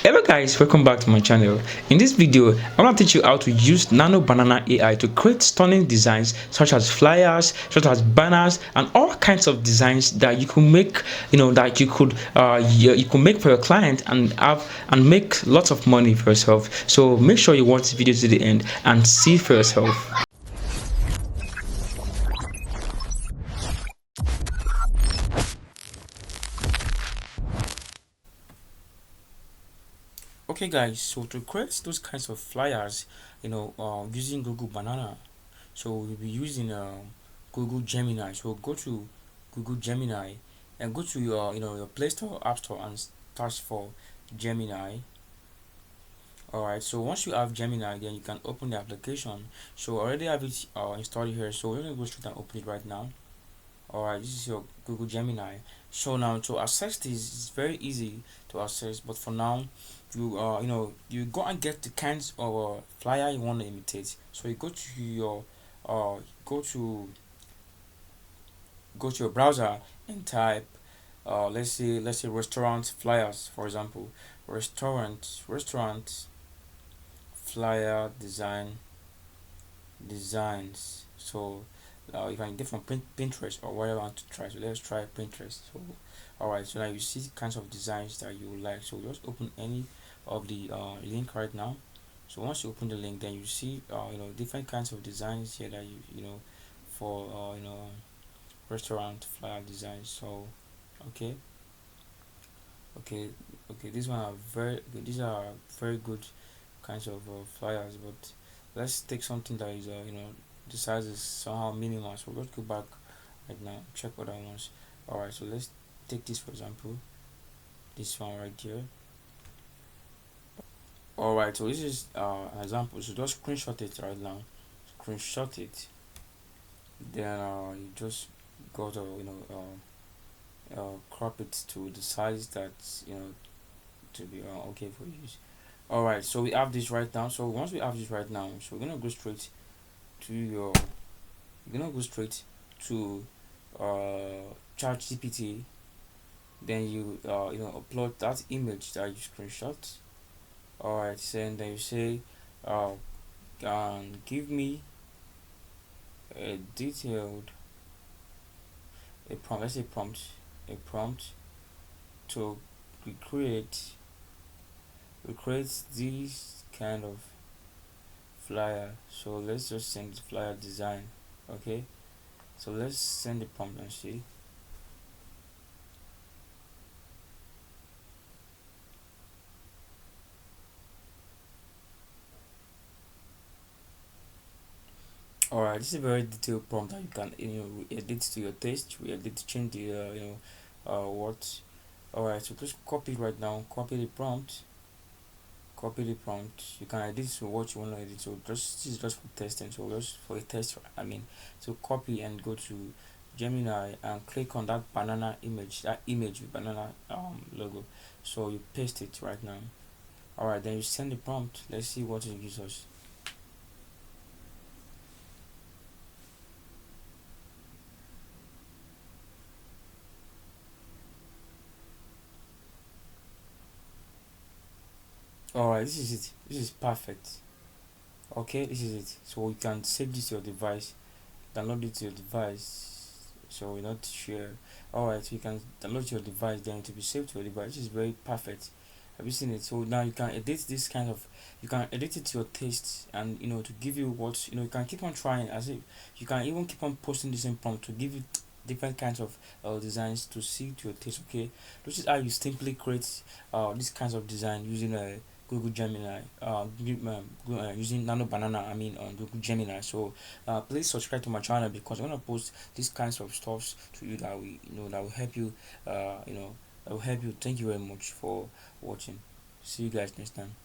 Hello guys, welcome back to my channel. In this video, I want to teach you how to use Nano Banana AI to create stunning designs such as flyers, such as banners, and all kinds of designs that you can make, that you could make for your client and make lots of money for yourself. So make sure you watch this video to the end and see for yourself. Okay guys, so to create those kinds of flyers, using Google Banana, so we'll be using Google Gemini. So go to Google Gemini and go to your Play Store, App Store, and search for Gemini. Alright, so once you have Gemini, then you can open the application. So I already have it installed here, so we're gonna go straight and open it right now. Alright, this is your Google Gemini. So now to access this, it's very easy to access, but for now you go and get the kinds of flyer you want to imitate. So you go to your go to your browser and type let's say restaurant flyers, for example. Restaurant flyer designs. So you can get from Pinterest or whatever you want to try. So let's try Pinterest. So alright, so now you see kinds of designs that you would like. So just open any of the link right now. So once you open the link, then you see different kinds of designs here that for restaurant flyer designs. So okay, okay, okay, these are very good kinds of flyers, but let's take something that is the size is somehow minimal. So let's go back right now, check other ones. Alright, so let's take this for example, this one right here. Alright, so this is an example. So just screenshot it right now, screenshot it, then you just go to crop it to the size that to be okay for use. Alright, so we have this right now. So once we have this right now, so we're gonna go straight to your you're gonna go straight to ChatGPT. Then you upload that image that you screenshot. Alright, so and then you say give me a detailed a prompt, let's say prompt to recreate this kind of flyer. So let's just send the flyer design. Okay, so let's send the prompt and see. Alright, this is a very detailed prompt that you can edit to your taste. We edit to change the what. Alright, so just copy it right now, copy the prompt. You can edit to what you want to edit. So just this is just for testing, so just for a test, I mean. So copy and go to Gemini and click on that banana image, that image with banana logo. So you paste it right now. Alright, then you send the prompt. Let's see what it gives us. Alright, this is it. This is perfect. Okay, this is it. So you can save this to your device, download it to your device, so you not share. Alright, so you can download to your device, then to be saved to your device. This is very perfect. Have you seen it? So now you can edit this kind of, you can edit it to your taste, and to give you what you can keep on trying, as if you can even keep on posting the same prompt to give you different kinds of designs to see to your taste. Okay, this is how you simply create these kinds of design using a Google Gemini, using Nano Banana, I mean on Google Gemini. So please subscribe to my channel, because I'm gonna post these kinds of stuffs to you that will help you. That will help you. Thank you very much for watching. See you guys next time.